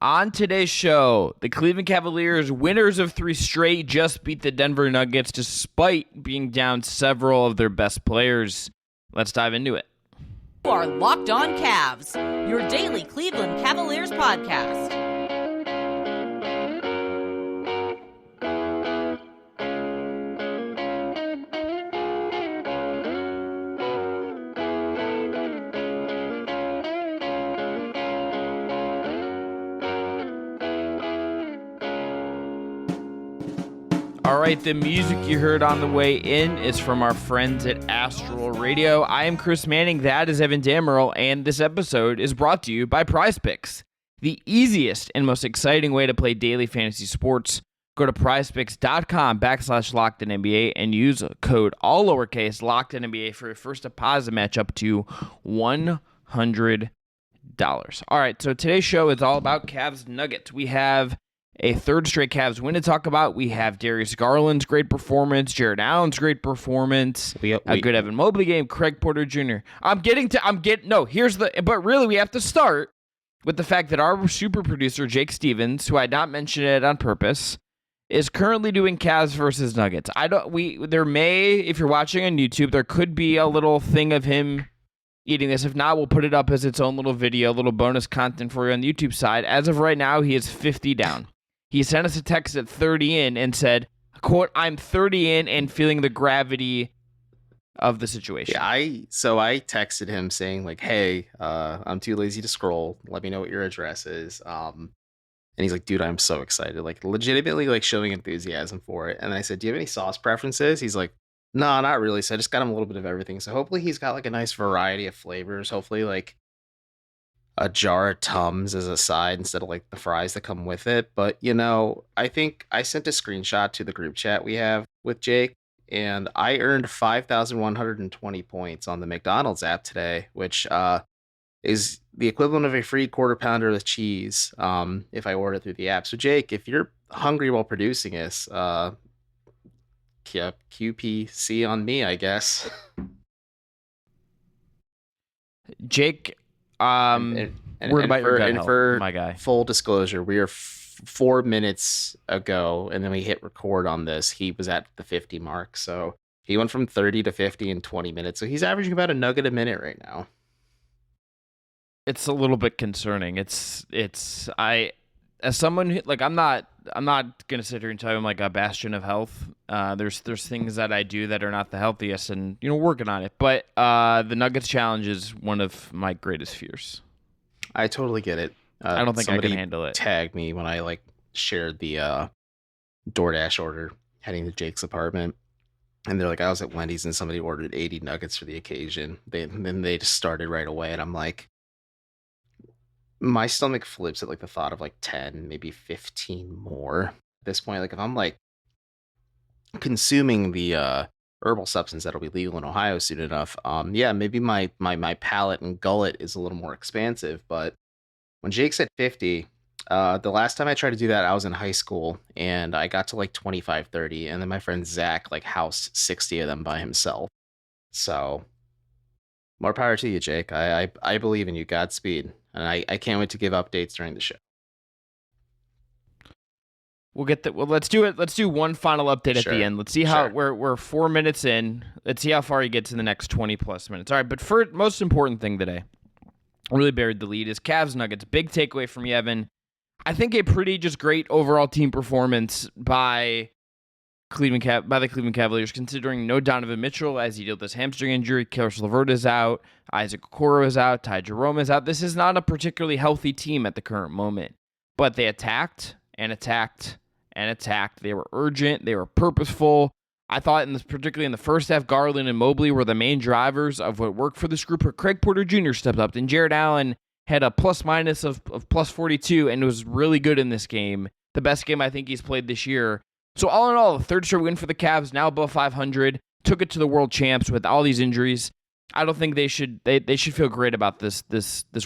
On today's show, the Cleveland Cavaliers, winners of 3 straight, just beat the Denver Nuggets despite being down several of their best players. Let's dive into it. You are Locked On Cavs, your daily Cleveland Cavaliers podcast. All right, the music you heard on the way in is from our friends at Astral Radio. I am Chris Manning, that is Evan Dammarell, and this episode is brought to you by PrizePicks, the easiest and most exciting way to play daily fantasy sports. Go to prizepicks.com/LockedOnNBA and use code all lowercase LockedOnNBA for your first deposit match up to $100. All right, so today's show is all about Cavs Nuggets. We have a third straight Cavs win to talk about. We have Darius Garland's great performance, Jared Allen's great performance, a good Evan Mobley game, Craig Porter Jr. But really we have to start with the fact that our super producer, Jake Stevens, who I not mentioned it on purpose, is currently doing Cavs versus Nuggets. If you're watching on YouTube, there could be a little thing of him eating this. If not, we'll put it up as its own little video, little bonus content for you on the YouTube side. As of right now, he is 50 down. He sent us a text at 30 in and said, quote, "I'm 30 in and feeling the gravity of the situation." Yeah, I texted him saying like, "Hey, I'm too lazy to scroll. Let me know what your address is." And he's like, "Dude, I'm so excited. Like legitimately like showing enthusiasm for it." And I said, "Do you have any sauce preferences?" He's like, "No, not really." So I just got him a little bit of everything. So hopefully he's got like a nice variety of flavors. Hopefully like a jar of Tums as a side instead of like the fries that come with it. But, you know, I think I sent a screenshot to the group chat we have with Jake, and I earned 5,120 points on the McDonald's app today, which is the equivalent of a free quarter pounder with cheese if I order through the app. So, Jake, if you're hungry while producing this, QPC on me, I guess. Jake, worried about your gut health, my guy. Full disclosure, we are 4 minutes ago, and then we hit record on this. He was at the 50 mark, so he went from 30 to 50 in 20 minutes. So he's averaging about a nugget a minute right now. It's a little bit concerning. As someone who, like, I'm not gonna sit here and tell you I'm like a bastion of health. There's things that I do that are not the healthiest, and working on it. But the Nuggets challenge is one of my greatest fears. I totally get it. I don't think I can handle it. Tagged me when I like shared the DoorDash order heading to Jake's apartment, and they're like, I was at Wendy's and somebody ordered 80 nuggets for the occasion. Then they just started right away, and I'm like, my stomach flips at like the thought of like 10, maybe 15 more at this point. Like if I'm like consuming the herbal substance that'll be legal in Ohio soon enough, maybe my palate and gullet is a little more expansive. But when Jake's at 50, the last time I tried to do that, I was in high school and I got to like 25, 30, and then my friend Zach like housed 60 of them by himself. So more power to you, Jake. I believe in you. Godspeed. And I can't wait to give updates during the show. Let's do it. Let's do one final update at the end. Let's see how we're 4 minutes in. Let's see how far he gets in the next 20 plus minutes. All right, but for most important thing today, really buried the lead, is Cavs Nuggets. Big takeaway from you, Evan. I think a pretty just great overall team performance by the Cleveland Cavaliers, considering no Donovan Mitchell as he dealt with his hamstring injury. Karis LeVert is out. Isaac Okoro is out. Ty Jerome is out. This is not a particularly healthy team at the current moment. But they attacked and attacked and attacked. They were urgent. They were purposeful. I thought, particularly in the first half, Garland and Mobley were the main drivers of what worked for this group. Craig Porter Jr. stepped up, and Jared Allen had a plus-minus of plus 42 and was really good in this game. The best game I think he's played this year. So all in all, a third straight win for the Cavs, now above 500, took it to the world champs with all these injuries. I don't think they should feel great about this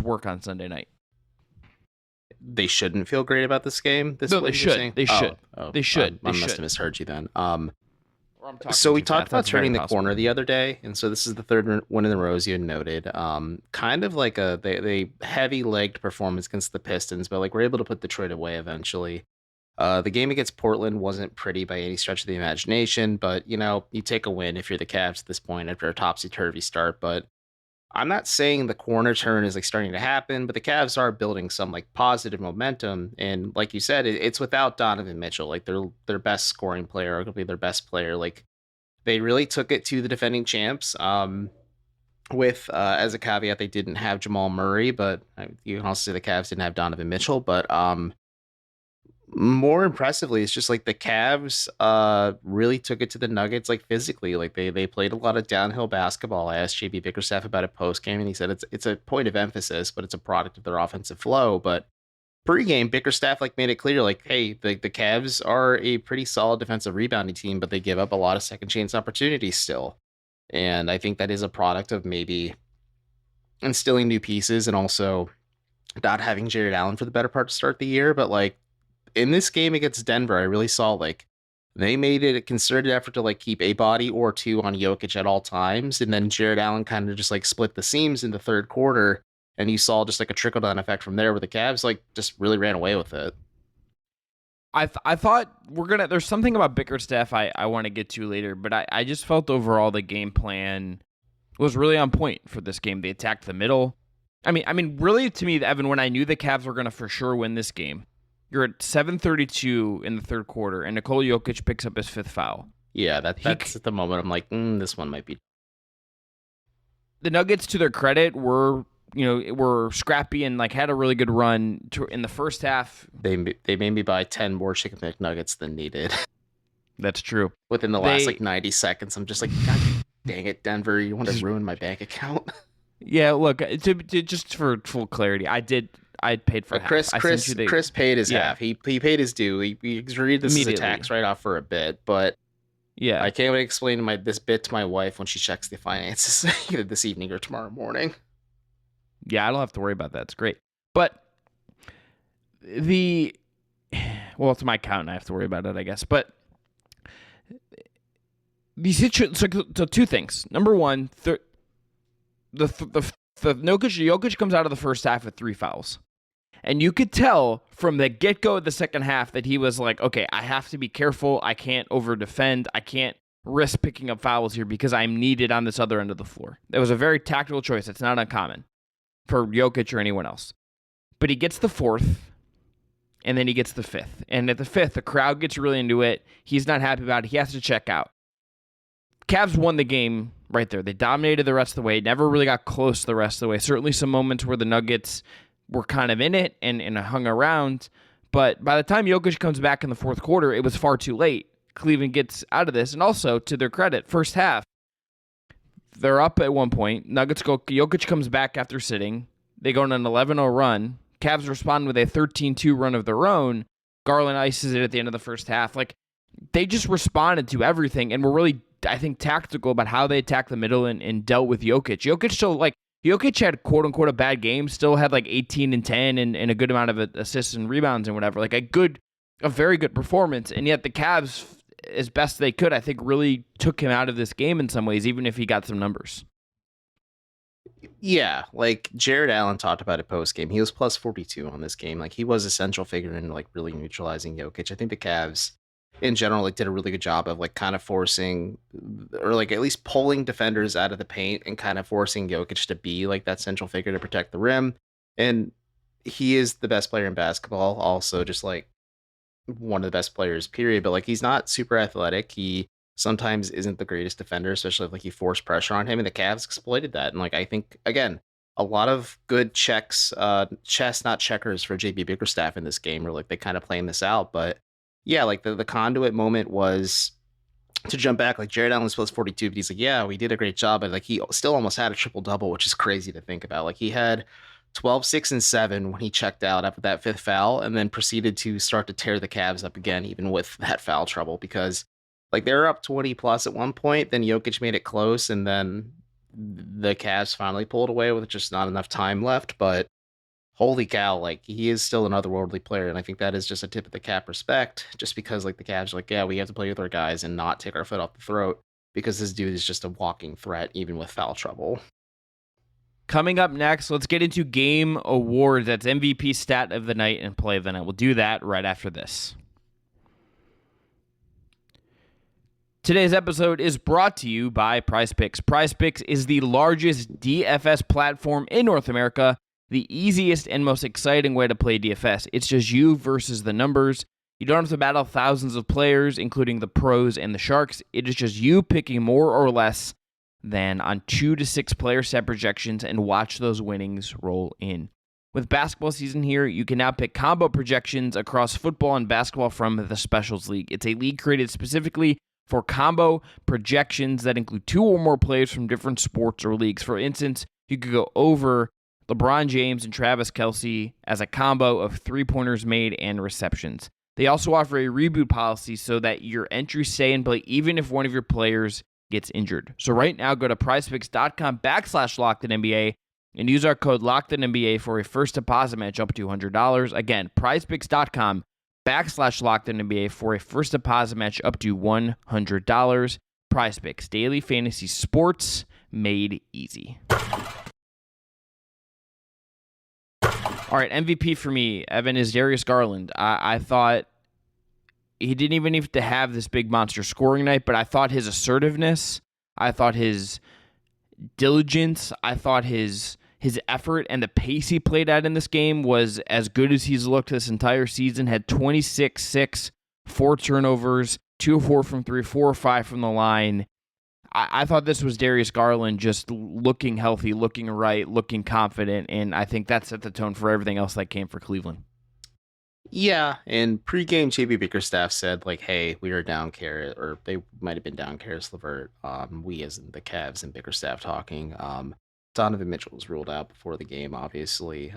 work on Sunday night. They shouldn't feel great about this game. No, they should. They should. They should. I must have misheard you then. Or So we talked about turning the corner the other day, and so this is the third one in the row, as you had noted. Kind of like they heavy-legged performance against the Pistons, but like we're able to put Detroit away eventually. The game against Portland wasn't pretty by any stretch of the imagination, but you take a win if you're the Cavs at this point after a topsy-turvy start. But I'm not saying the corner turn is like starting to happen, but the Cavs are building some like positive momentum. And like you said, it's without Donovan Mitchell, like their best scoring player, arguably their best player. Like they really took it to the defending champs. With as a caveat, they didn't have Jamal Murray, but you can also say the Cavs didn't have Donovan Mitchell. But more impressively, it's just like the Cavs really took it to the Nuggets like physically. Like they played a lot of downhill basketball. I asked JB Bickerstaff about it post game, and he said it's a point of emphasis, but it's a product of their offensive flow. But pre-game, Bickerstaff like made it clear, like, hey, the Cavs are a pretty solid defensive rebounding team, but they give up a lot of second chance opportunities still. And I think that is a product of maybe instilling new pieces and also not having Jared Allen for the better part to start the year. But like in this game against Denver, I really saw like they made it a concerted effort to like keep a body or two on Jokic at all times. And then Jared Allen kind of just like split the seams in the third quarter. And you saw just like a trickle down effect from there where the Cavs like just really ran away with it. I thought there's something about Bickerstaff I want to get to later, but I just felt overall the game plan was really on point for this game. They attacked the middle. I mean, really to me, Evan, when I knew the Cavs were going to for sure win this game, you're at 7:32 in the third quarter, and Nikola Jokic picks up his fifth foul. Yeah, that's at the moment I'm like, this one might be. The Nuggets, to their credit, were scrappy and like had a really good run in the first half. They made me buy 10 more chicken McNuggets than needed. That's true. Within the last 90 seconds, I'm just like, God dang it, Denver, you want to ruin my bank account? Yeah, look, just for full clarity, I paid for half. Chris paid his half. He paid his due. He agreed this is a tax write-off for a bit, but yeah, I can't wait to explain this bit to my wife when she checks the finances either this evening or tomorrow morning. Yeah, I don't have to worry about that. It's great. But it's my account and I have to worry about it, I guess. But so two things. Number one, the Jokic comes out of the first half with 3 fouls. And you could tell from the get-go of the second half that he was like, okay, I have to be careful. I can't over-defend. I can't risk picking up fouls here because I'm needed on this other end of the floor. That was a very tactical choice. It's not uncommon for Jokic or anyone else. But he gets the fourth, and then he gets the fifth. And at the fifth, the crowd gets really into it. He's not happy about it. He has to check out. Cavs won the game right there. They dominated the rest of the way. Never really got close the rest of the way. Certainly some moments where the Nuggets were kind of in it and hung around. But by the time Jokic comes back in the fourth quarter, it was far too late. Cleveland gets out of this. And also, to their credit, first half, they're up at one point. Nuggets go. Jokic comes back after sitting. They go on an 11-0 run. Cavs respond with a 13-2 run of their own. Garland ices it at the end of the first half. Like, they just responded to everything and were really, I think, tactical about how they attacked the middle and dealt with Jokic. Jokic had quote-unquote a bad game, still had like 18 and 10 and a good amount of assists and rebounds and whatever. Like a very good performance. And yet the Cavs, as best they could, I think really took him out of this game in some ways, even if he got some numbers. Yeah, like Jared Allen talked about it post game. He was plus 42 on this game. Like he was a central figure in like really neutralizing Jokic. I think the Cavs in general like did a really good job of like kind of forcing or like at least pulling defenders out of the paint and kind of forcing Jokic to be like that central figure to protect the rim. And he is the best player in basketball, also just like one of the best players, period. But like he's not super athletic. He sometimes isn't the greatest defender, especially if like you force pressure on him, and the Cavs exploited that. And like I think again, a lot of good chess, not checkers for JB Bickerstaff in this game, or like they kind of playing this out. But yeah, like the conduit moment was to jump back. Like Jared Allen's plus 42, but he's like, yeah, we did a great job, but like he still almost had a triple double, which is crazy to think about. Like he had 12, 6, and 7 when he checked out after that fifth foul, and then proceeded to start to tear the Cavs up again, even with that foul trouble, because like they were up 20 plus at one point, then Jokic made it close, and then the Cavs finally pulled away with just not enough time left. But holy cow, like he is still an otherworldly player. And I think that is just a tip of the cap respect, just because like the Cavs are like, yeah, we have to play with our guys and not take our foot off the throat because this dude is just a walking threat, even with foul trouble. Coming up next, let's get into game awards. That's MVP, stat of the night, and play of the night. We'll do that right after this. Today's episode is brought to you by PrizePicks. PrizePicks is the largest DFS platform in North America, the easiest and most exciting way to play DFS. It's just you versus the numbers. You don't have to battle thousands of players, including the pros and the sharks. It is just you picking more or less than on 2 to 6 player set projections and watch those winnings roll in. With basketball season here, you can now pick combo projections across football and basketball from the Specials League. It's a league created specifically for combo projections that include 2 or more players from different sports or leagues. For instance, you could go over LeBron James and Travis Kelce as a combo of 3-pointers made and receptions. They also offer a reboot policy so that your entries stay in play even if one of your players gets injured. So right now, go to prizepicks.com/LockedOnNBA and use our code LockedOnNBA for a first deposit match up to $100. Again, prizepicks.com/LockedOnNBA for a first deposit match up to $100. PrizePicks, daily fantasy sports made easy. All right, MVP for me, Evan, is Darius Garland. I thought he didn't even need to have this big monster scoring night, but I thought his assertiveness, I thought his diligence, I thought his effort and the pace he played at in this game was as good as he's looked this entire season. Had 26-6, 4 turnovers, 2 of 4 from 3, 4 or 5 from the line. I thought this was Darius Garland just looking healthy, looking right, looking confident, and I think that set the tone for everything else that came for Cleveland. Yeah, and pregame, JB Bickerstaff said, like, hey, we are down Karis, or they might have been down Karis LeVert. We as in the Cavs and Bickerstaff talking. Donovan Mitchell was ruled out before the game, obviously.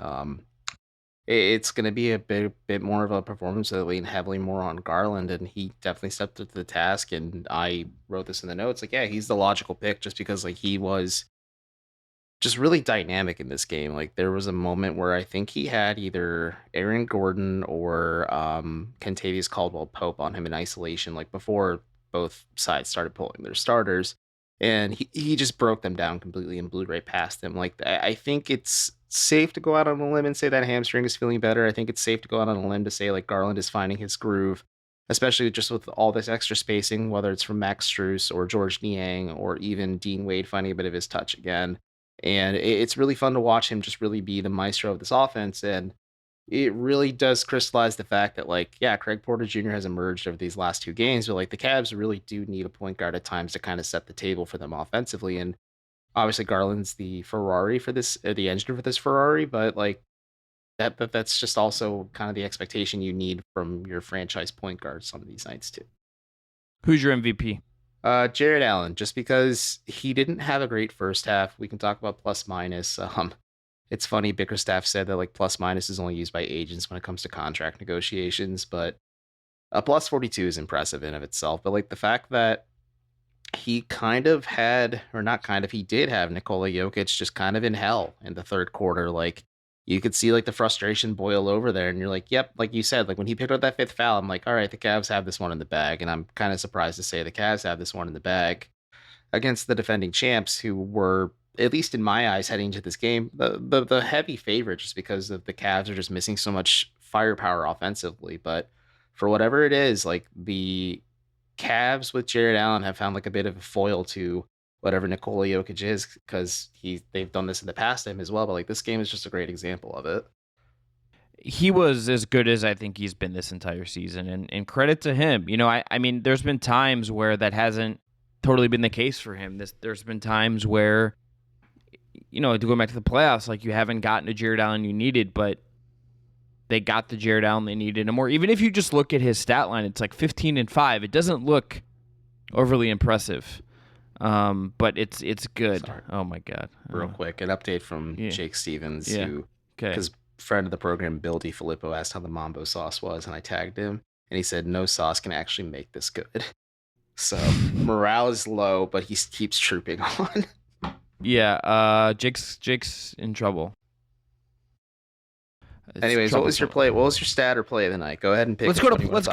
It's going to be a bit more of a performance that lean heavily more on Garland, and he definitely stepped up to the task, and I wrote this in the notes, like, yeah, he's the logical pick just because, like, he was just really dynamic in this game. Like, there was a moment where I think he had either Aaron Gordon or Kentavious Caldwell-Pope on him in isolation, like before both sides started pulling their starters, and he just broke them down completely and blew right past them. Like, I think it's safe to go out on a limb and say that hamstring is feeling better. I think it's safe to go out on a limb to say, like, Garland is finding his groove, especially just with all this extra spacing, whether it's from Max Strus or George Niang or even Dean Wade finding a bit of his touch again. And it's really fun to watch him just really be the maestro of this offense. And it really does crystallize the fact that, like, yeah, Craig Porter Jr. has emerged over these last 2 games, but, like, the Cavs really do need a point guard at times to kind of set the table for them offensively. And obviously Garland's the Ferrari for this, the engine for this Ferrari, but, like, that's just also kind of the expectation you need from your franchise point guard some of these nights too. Who's your MVP? Jared Allen, just because he didn't have a great first half. We can talk about plus minus. It's funny, Bickerstaff said that, like, plus minus is only used by agents when it comes to contract negotiations, but a plus 42 is impressive in of itself. But, like, the fact that he kind of had, or not kind of, he did have Nikola Jokic just kind of in hell in the third quarter. Like, you could see, like, the frustration boil over there, and you're like, yep, like you said, like, when he picked up that 5th foul, I'm like, all right, the Cavs have this one in the bag. And I'm kind of surprised to say the Cavs have this one in the bag against the defending champs, who were, at least in my eyes, heading into this game, the heavy favorite, just because of the Cavs are just missing so much firepower offensively. But for whatever it is, like, the Cavs with Jared Allen have found, like, a bit of a foil to whatever Nikola Jokic is, because they've done this in the past to him as well. But, like, this game is just a great example of it. He was as good as I think he's been this entire season, and credit to him. You know, I mean, there's been times where that hasn't totally been the case for him. There's been times where, you know, to go back to the playoffs, like, you haven't gotten the Jared Allen you needed, but they got the Jared Allen they needed. And more, even if you just look at his stat line, it's like 15-5. It doesn't look overly impressive. But it's good. Sorry. Oh my God. Real quick, an update from Jake Stevens, who, okay, because friend of the program, Bill DiFilippo, asked how the Mambo sauce was, and I tagged him, and he said no sauce can actually make this good. So morale is low, but he keeps trooping on. Yeah, Jake's in trouble. Anyways, what was your play? What was your stat or play of the night? Go ahead and pick. Let's go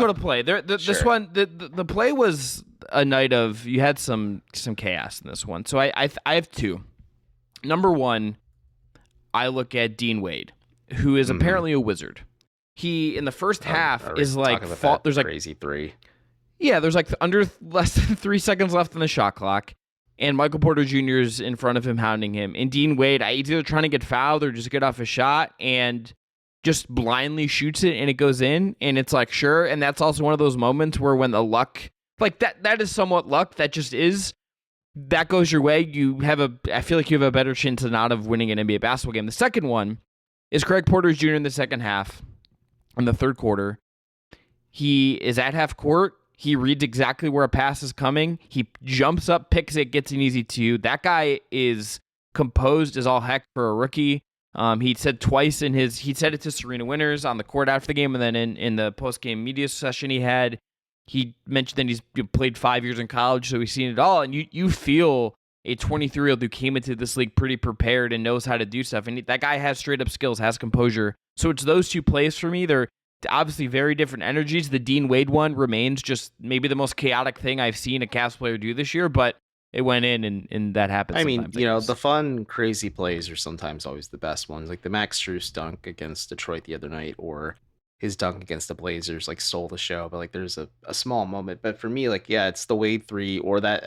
to play. This one, the play was a night of, you had some chaos in this one. So I have two. Number one, I look at Dean Wade, who is apparently a wizard. He in the first half is like there's like crazy three. Yeah, there's like under less than 3 seconds left on the shot clock, and Michael Porter Jr. is in front of him, hounding him. And Dean Wade, he's either trying to get fouled or just get off a shot, and just blindly shoots it, and it goes in, and it's like, sure. And that's also one of those moments where when the luck, like that is somewhat luck, that just is, that goes your way. I feel like you have a better chance than not of winning an NBA basketball game. The second one is Craig Porter Jr. in the second half, in the third quarter. He is at half court. He reads exactly where a pass is coming. He jumps up, picks it, gets an easy two. That guy is composed as all heck for a rookie. He said twice he said it to Serena Winters on the court after the game, and then in the post-game media session he mentioned that he's played 5 years in college, so he's seen it all. And you feel a 23-year-old who came into this league pretty prepared and knows how to do stuff. And that guy has straight-up skills, has composure. So it's those two plays for me. They're obviously very different energies. The Dean Wade one remains just maybe the most chaotic thing I've seen a Cavs player do this year, but it went in, and that happens. I mean, the fun, crazy plays are sometimes always the best ones. Like the Max Strus dunk against Detroit the other night, or his dunk against the Blazers, like stole the show. But like there's a small moment. But for me, like, yeah, it's the Wade three, or that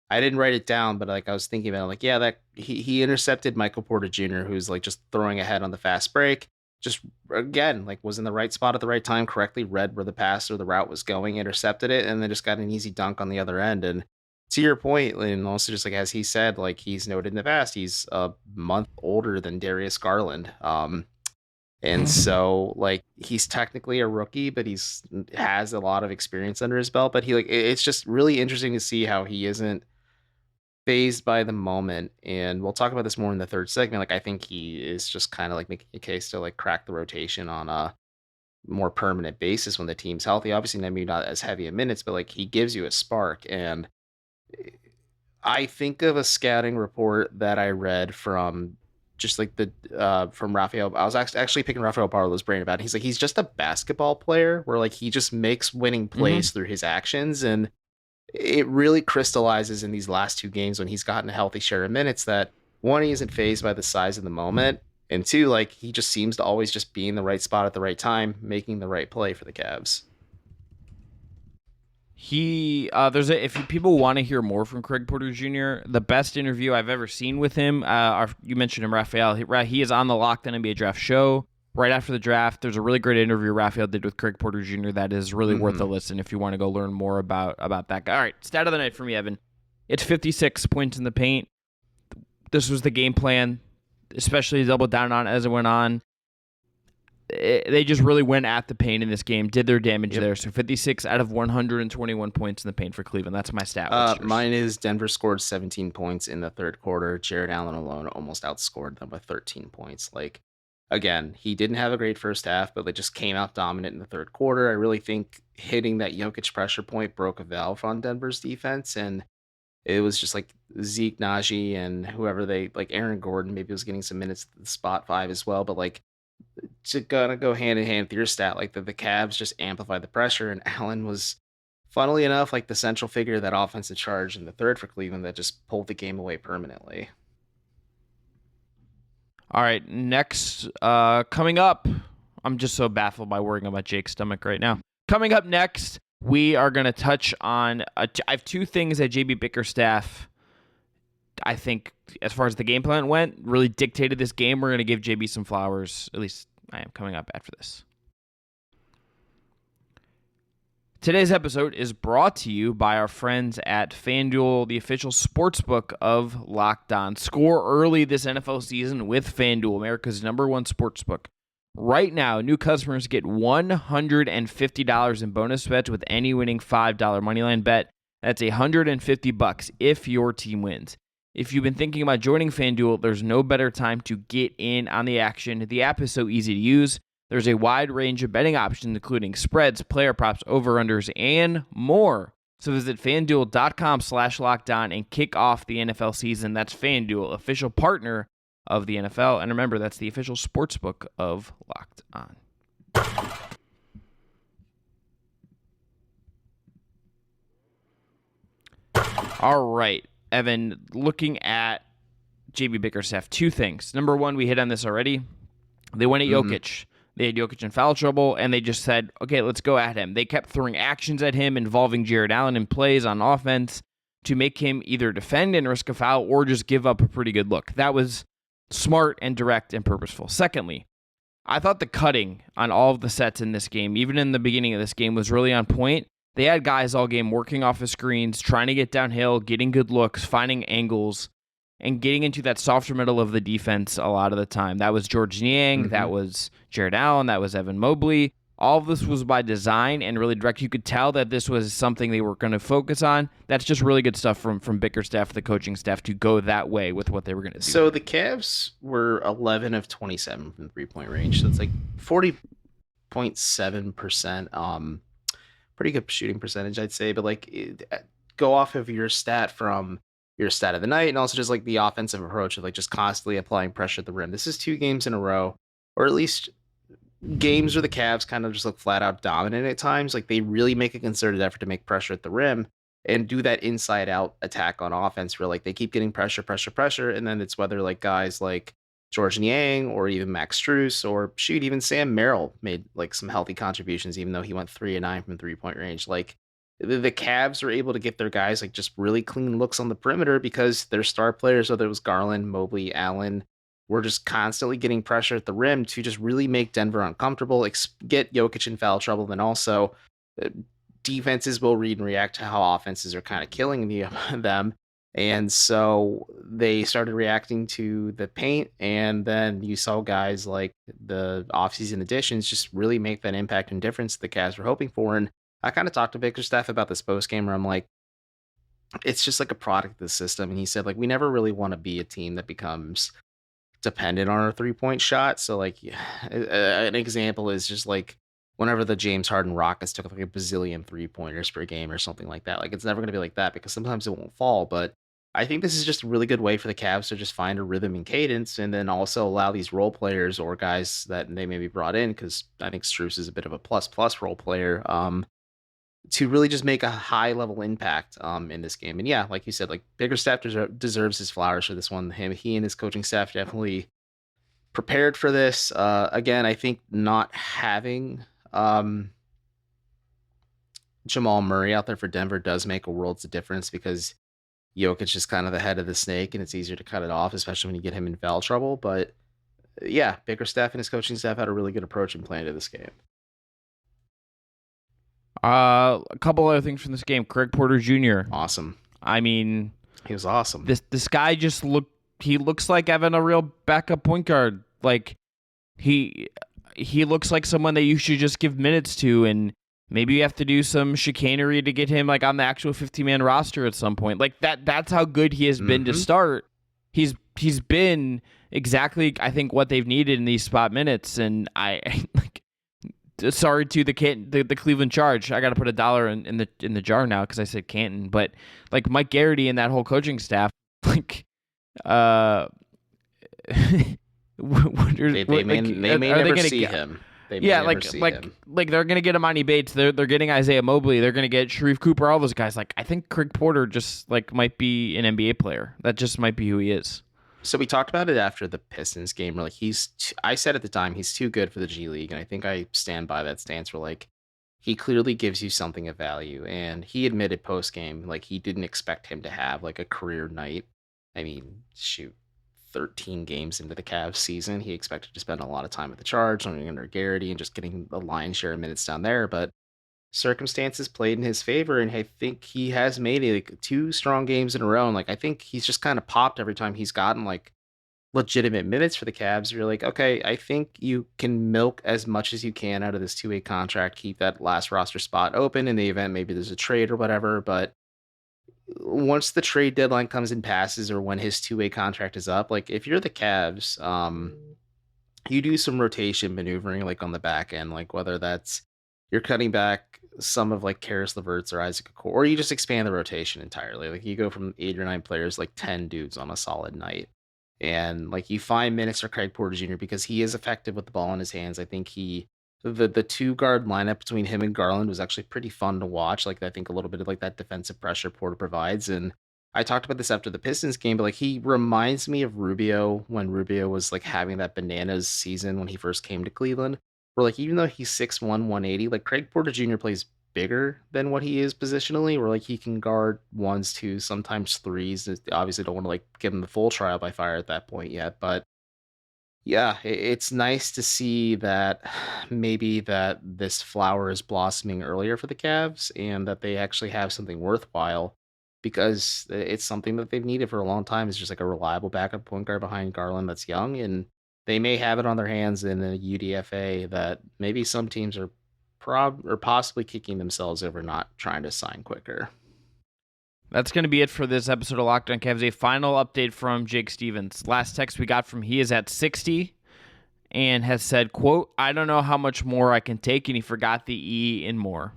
I didn't write it down, but like I was thinking about it, like, yeah, that he intercepted Michael Porter Jr., who's like just throwing ahead on the fast break. Just again, like was in the right spot at the right time, correctly read where the pass or the route was going, intercepted it, and then just got an easy dunk on the other end. And to your point, and also just like as he said, like he's noted in the past, he's a month older than Darius Garland. And so like he's technically a rookie, but has a lot of experience under his belt. But it's just really interesting to see how he isn't phased by the moment. And we'll talk about this more in the third segment. Like I think he is just kind of like making a case to like crack the rotation on a more permanent basis when the team's healthy. Obviously maybe not as heavy in minutes, but like he gives you a spark. And I think of a scouting report that I read from just like from Rafael. I was actually picking Rafael Barlow's brain about it. He's like, he's just a basketball player where like he just makes winning plays through his actions. And it really crystallizes in these last two games when he's gotten a healthy share of minutes that one, he isn't phased by the size of the moment. And two, like he just seems to always just be in the right spot at the right time, making the right play for the Cavs. If people want to hear more from Craig Porter Jr., the best interview I've ever seen with him, you mentioned him, Raphael. He is on the Locked On NBA Draft show right after the draft. There's a really great interview Raphael did with Craig Porter Jr. that is really worth a listen if you want to go learn more about that guy. All right, stat of the night for me, Evan. It's 56 points in the paint. This was the game plan, especially double down on as it went on. They just really went at the paint in this game, did their damage there. So 56 out of 121 points in the paint for Cleveland. That's my stat. Mine is Denver scored 17 points in the third quarter. Jared Allen alone almost outscored them by 13 points. Like, again, he didn't have a great first half, but they just came out dominant in the third quarter. I really think hitting that Jokic pressure point broke a valve on Denver's defense, and it was just like Zeke, Najee, and whoever like Aaron Gordon maybe was getting some minutes at the spot five as well, but like to gonna go hand in hand with your stat, like the Cavs just amplified the pressure, and Allen was, funnily enough, like the central figure of that offensive charge in the third for Cleveland that just pulled the game away permanently. All right, next, coming up, I'm just so baffled by worrying about Jake's stomach right now. Coming up next, we are going to touch on, I have two things that JB Bickerstaff, I think, as far as the game plan went, really dictated this game. We're going to give JB some flowers. At least I am, coming up after this. Today's episode is brought to you by our friends at FanDuel, the official sportsbook of Locked On. Score early this NFL season with FanDuel, America's #1 sportsbook. Right now, new customers get $150 in bonus bets with any winning $5 moneyline bet. That's $150 if your team wins. If you've been thinking about joining FanDuel, there's no better time to get in on the action. The app is so easy to use. There's a wide range of betting options, including spreads, player props, over-unders, and more. So visit FanDuel.com/LockedOn and kick off the NFL season. That's FanDuel, official partner of the NFL. And remember, that's the official sportsbook of Locked On. All right, Evan, looking at JB Bickerstaff, two things. Number one, we hit on this already. They went at Jokic. They had Jokic in foul trouble, and they just said, okay, let's go at him. They kept throwing actions at him involving Jared Allen in plays on offense to make him either defend and risk a foul or just give up a pretty good look. That was smart and direct and purposeful. Secondly, I thought the cutting on all of the sets in this game, even in the beginning of this game, was really on point. They had guys all game working off of screens, trying to get downhill, getting good looks, finding angles, and getting into that softer middle of the defense a lot of the time. That was George Niang, that was Jared Allen, that was Evan Mobley. All of this was by design and really direct. You could tell that this was something they were going to focus on. That's just really good stuff from Bickerstaff, the coaching staff, to go that way with what they were going to do. So the Cavs were 11 of 27 from three-point range. So it's like 40.7%. Pretty good shooting percentage, I'd say. But like, go off of your stat from your stat of the night, and also just like the offensive approach of like just constantly applying pressure at the rim. This is 2 games in a row, or at least games where the Cavs kind of just look flat out dominant at times. Like, they really make a concerted effort to make pressure at the rim and do that inside out attack on offense where like they keep getting pressure. And then it's whether like guys like George Niang or even Max Strus or shoot, even Sam Merrill made like some healthy contributions, even though he went 3 of 9 from 3-point range. Like, the Cavs are able to get their guys like just really clean looks on the perimeter because their star players, whether it was Garland, Mobley, Allen, were just constantly getting pressure at the rim to just really make Denver uncomfortable, get Jokic in foul trouble, and also defenses will read and react to how offenses are kind of killing them. And so they started reacting to the paint, and then you saw guys like the offseason additions just really make that impact and difference the Cavs were hoping for. And I kind of talked to Bickerstaff about this postgame where I'm like, it's just like a product of the system. And he said, like, we never really want to be a team that becomes dependent on our 3-point shot. So like an example is just like whenever the James Harden Rockets took like a bazillion 3-pointers per game or something like that. Like, it's never going to be like that because sometimes it won't fall. But I think this is just a really good way for the Cavs to just find a rhythm and cadence, and then also allow these role players or guys that they maybe brought in, because I think Strus is a bit of a plus role player, to really just make a high level impact in this game. And yeah, like you said, like, Bickerstaff deserves his flowers for this one. He and his coaching staff definitely prepared for this. Again, I think not having Jamal Murray out there for Denver does make a world's of difference, because Jokic is kind of the head of the snake and it's easier to cut it off, especially when you get him in foul trouble. But yeah, Bickerstaff and his coaching staff had a really good approach and plan to this game. A couple other things from this game. Craig Porter Jr. Awesome. I mean, he was awesome. This guy just looks like Evan, a real backup point guard. Like, he looks like someone that you should just give minutes to, and maybe you have to do some chicanery to get him like on the actual 50-man roster at some point. Like, that's how good he has been to start. He's been exactly, I think, what they've needed in these spot minutes. And I like, sorry to the Cleveland Charge. I got to put $1 in the jar now because I said Canton. But like, Mike Garrity and that whole coaching staff, like, they may never see him. Like they're gonna get Imani Bates. They're getting Isaiah Mobley. They're gonna get Sharif Cooper. All those guys. Like, I think Craig Porter just like might be an NBA player. That just might be who he is. So we talked about it after the Pistons game. Where like I said at the time he's too good for the G League, and I think I stand by that stance. Where like, he clearly gives you something of value, and he admitted post game like he didn't expect him to have like a career night. I mean, shoot. 13 games into the Cavs season, he expected to spend a lot of time at the Charge, learning under Garrity, and just getting a lion's share of minutes down there. But circumstances played in his favor, and I think he has made like 2 strong games in a row. And like, I think he's just kind of popped every time he's gotten like legitimate minutes for the Cavs. You're like, okay, I think you can milk as much as you can out of this 2-way contract, keep that last roster spot open in the event maybe there's a trade or whatever. But once the trade deadline comes and passes, or when his 2-way contract is up, like, if you're the Cavs, you do some rotation maneuvering like on the back end, like whether that's you're cutting back some of like Karis LeVert's or Isaac Okoro, or you just expand the rotation entirely. Like, you go from 8 or 9 players, like 10 dudes on a solid night. And like you find minutes for Craig Porter Jr. because he is effective with the ball in his hands. I think the two guard lineup between him and Garland was actually pretty fun to watch. Like I think a little bit of like that defensive pressure Porter provides. And I talked about this after the Pistons game, but like he reminds me of Rubio when Rubio was like having that bananas season when he first came to Cleveland. Where like even though he's 6'1", 180, like Craig Porter Jr. plays bigger than what he is positionally, where like he can guard ones, twos, sometimes threes. Obviously don't want to like give him the full trial by fire at that point yet, but yeah, it's nice to see that maybe that this flower is blossoming earlier for the Cavs and that they actually have something worthwhile, because it's something that they've needed for a long time. It's just like a reliable backup point guard behind Garland that's young, and they may have it on their hands in a UDFA that maybe some teams are possibly kicking themselves over not trying to sign quicker. That's going to be it for this episode of Locked On Cavs. A final update from Jake Stevens. Last text we got from he is at 60 and has said, quote, "I don't know how much more I can take," and he forgot the E in more.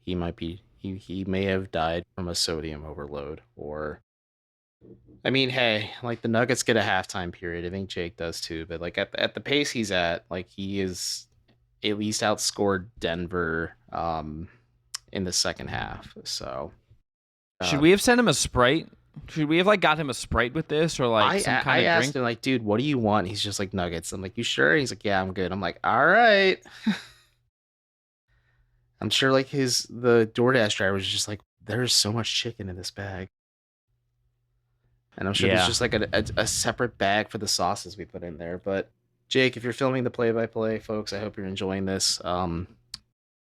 He may have died from a sodium overload, or I mean, hey, like the Nuggets get a halftime period. I think Jake does too, but like at the pace he's at, like he is at least outscored Denver in the second half. So should we have sent him a Sprite? Should we have like got him a Sprite with this, or like some kind of drink? I asked him like, dude, what do you want? He's just like, nuggets. I'm like, you sure? He's like, yeah, I'm good. I'm like, all right. I'm sure like the DoorDash driver was just like, there's so much chicken in this bag. And I'm sure there's just like a separate bag for the sauces we put in there. But Jake, if you're filming the play-by-play, folks, I hope you're enjoying this.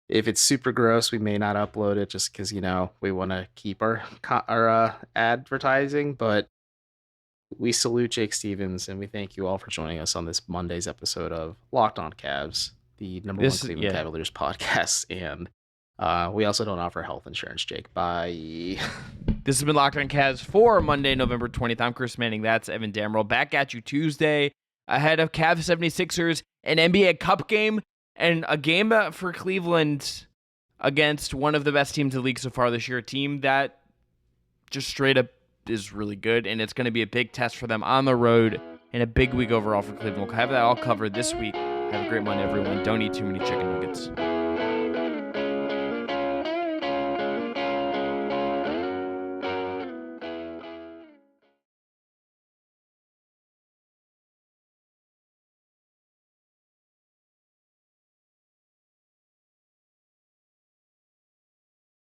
If it's super gross, we may not upload it just because, we want to keep our advertising. But we salute Jake Stevens, and we thank you all for joining us on this Monday's episode of Locked On Cavs, the number one Cleveland Cavaliers podcast. And we also don't offer health insurance, Jake. Bye. This has been Locked On Cavs for Monday, November 20th. I'm Chris Manning. That's Evan Dammarell. Back at you Tuesday ahead of Cavs 76ers, an NBA Cup game, and a game for Cleveland against one of the best teams in the league so far this year, a team that just straight up is really good, and it's going to be a big test for them on the road and a big week overall for Cleveland. We'll have that all covered this week. Have a great Monday, everyone. Don't eat too many chicken nuggets.